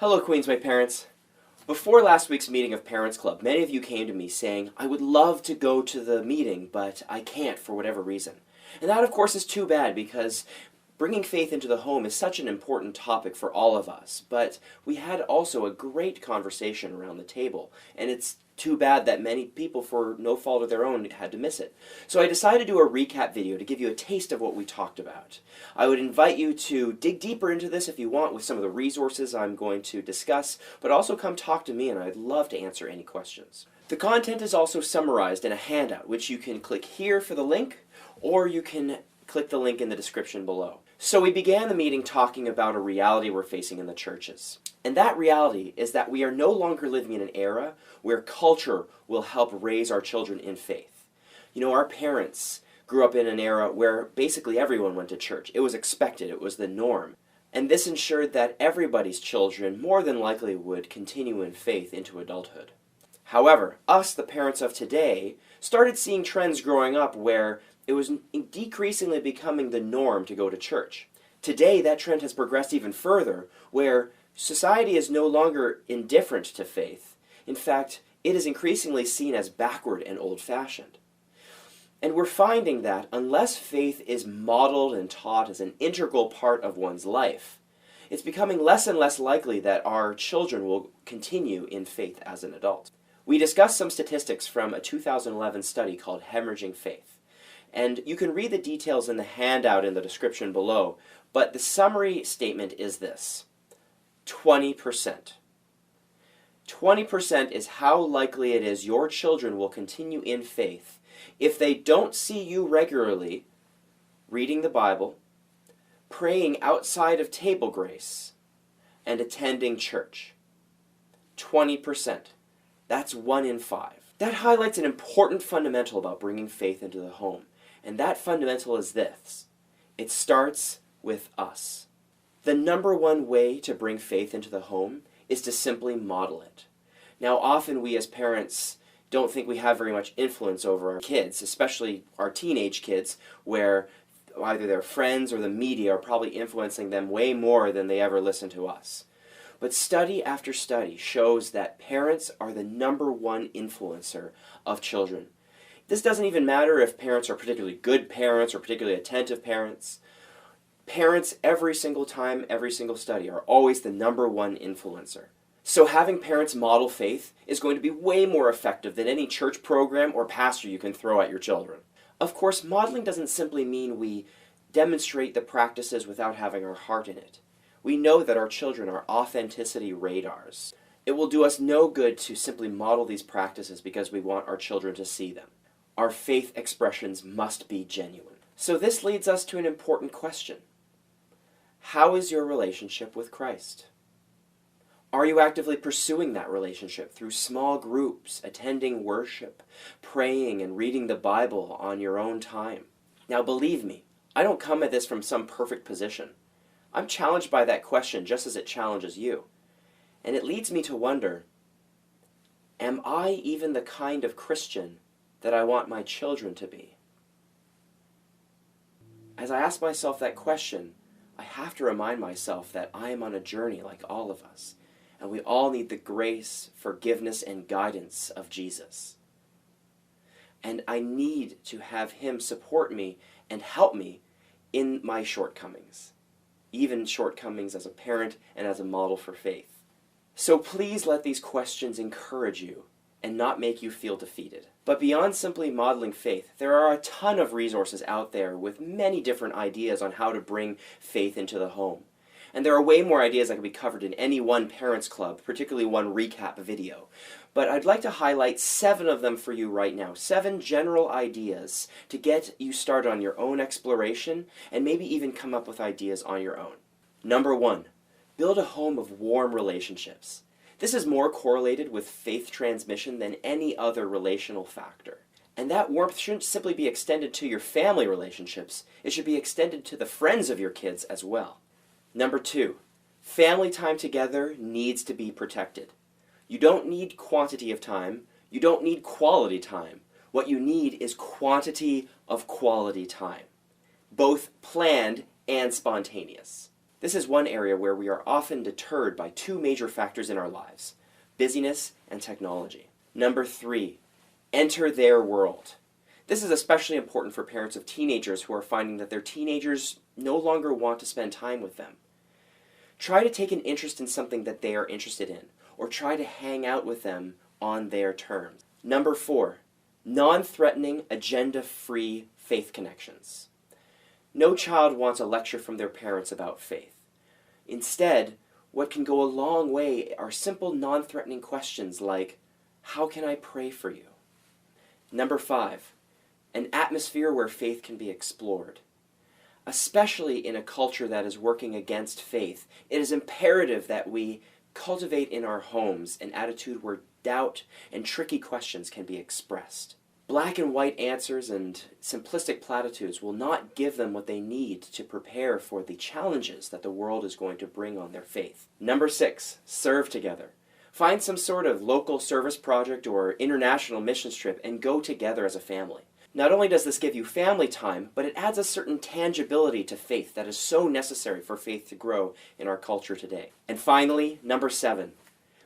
Hello, Queensway parents. Before last week's meeting of Parents Club, many of you came to me saying, I would love to go to the meeting, but I can't for whatever reason. And that, of course, is too bad because bringing faith into the home is such an important topic for all of us. But we had also a great conversation around the table, and it's too bad that many people, for no fault of their own, had to miss it. So I decided to do a recap video to give you a taste of what we talked about. I would invite you to dig deeper into this if you want with some of the resources I'm going to discuss, but also come talk to me and I'd love to answer any questions. The content is also summarized in a handout, which you can click here for the link, or you can click the link in the description below. So we began the meeting talking about a reality we're facing in the churches. And that reality is that we are no longer living in an era where culture will help raise our children in faith. You know, our parents grew up in an era where basically everyone went to church. It was expected, it was the norm. And this ensured that everybody's children more than likely would continue in faith into adulthood. However, us, the parents of today, started seeing trends growing up where it was decreasingly becoming the norm to go to church. Today, that trend has progressed even further, where society is no longer indifferent to faith. In fact, it is increasingly seen as backward and old-fashioned. And we're finding that unless faith is modeled and taught as an integral part of one's life, it's becoming less and less likely that our children will continue in faith as an adult. We discussed some statistics from a 2011 study called Hemorrhaging Faith. And you can read the details in the handout in the description below, but the summary statement is this: 20%. 20% is how likely it is your children will continue in faith if they don't see you regularly reading the Bible, praying outside of table grace, and attending church. 20%. That's 1 in 5. That highlights an important fundamental about bringing faith into the home. And that fundamental is this: it starts with us. The number one way to bring faith into the home is to simply model it. Now, often we as parents don't think we have very much influence over our kids, especially our teenage kids, where either their friends or the media are probably influencing them way more than they ever listen to us. But study after study shows that parents are the number one influencer of children. This doesn't even matter if parents are particularly good parents or particularly attentive parents. Parents, every single time, every single study, are always the number one influencer. So having parents model faith is going to be way more effective than any church program or pastor you can throw at your children. Of course, modeling doesn't simply mean we demonstrate the practices without having our heart in it. We know that our children are authenticity radars. It will do us no good to simply model these practices because we want our children to see them. Our faith expressions must be genuine. So this leads us to an important question. How is your relationship with Christ? Are you actively pursuing that relationship through small groups, attending worship, praying and reading the Bible on your own time? Now believe me, I don't come at this from some perfect position. I'm challenged by that question just as it challenges you. And it leads me to wonder, am I even the kind of Christian that I want my children to be? As I ask myself that question, I have to remind myself that I am on a journey like all of us, and we all need the grace, forgiveness, and guidance of Jesus. And I need to have Him support me and help me in my shortcomings, even shortcomings as a parent and as a model for faith. So please let these questions encourage you and not make you feel defeated. But beyond simply modeling faith, there are a ton of resources out there with many different ideas on how to bring faith into the home. And there are way more ideas that can be covered in any one Parents Club, particularly one recap video. But I'd like to highlight 7 of them for you right now. 7 general ideas to get you started on your own exploration and maybe even come up with ideas on your own. Number 1, build a home of warm relationships. This is more correlated with faith transmission than any other relational factor. And that warmth shouldn't simply be extended to your family relationships, it should be extended to the friends of your kids as well. Number 2, family time together needs to be protected. You don't need quantity of time, you don't need quality time. What you need is quantity of quality time, both planned and spontaneous. This is one area where we are often deterred by two major factors in our lives: busyness and technology. Number 3, enter their world. This is especially important for parents of teenagers who are finding that their teenagers no longer want to spend time with them. Try to take an interest in something that they are interested in, or try to hang out with them on their terms. Number 4, non-threatening, agenda-free faith connections. No child wants a lecture from their parents about faith. Instead, what can go a long way are simple non-threatening questions like, how can I pray for you? Number 5, an atmosphere where faith can be explored. Especially in a culture that is working against faith, it is imperative that we cultivate in our homes an attitude where doubt and tricky questions can be expressed. Black and white answers and simplistic platitudes will not give them what they need to prepare for the challenges that the world is going to bring on their faith. Number 6, serve together. Find some sort of local service project or international missions trip and go together as a family. Not only does this give you family time, but it adds a certain tangibility to faith that is so necessary for faith to grow in our culture today. And finally, number 7,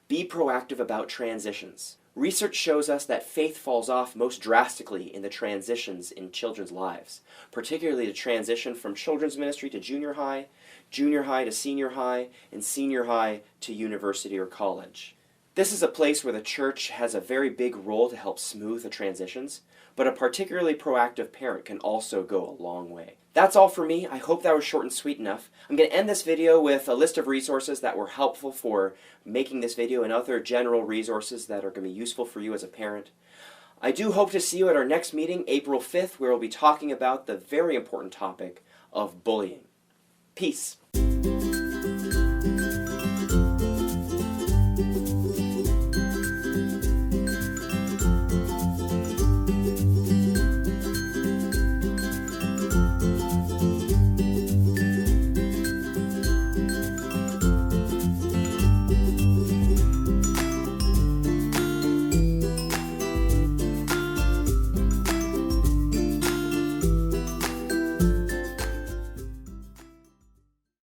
be proactive about transitions. Research shows us that faith falls off most drastically in the transitions in children's lives, particularly the transition from children's ministry to junior high to senior high, and senior high to university or college. This is a place where the church has a very big role to help smooth the transitions, but a particularly proactive parent can also go a long way. That's all for me. I hope that was short and sweet enough. I'm going to end this video with a list of resources that were helpful for making this video and other general resources that are going to be useful for you as a parent. I do hope to see you at our next meeting, April 5th, where we'll be talking about the very important topic of bullying. Peace.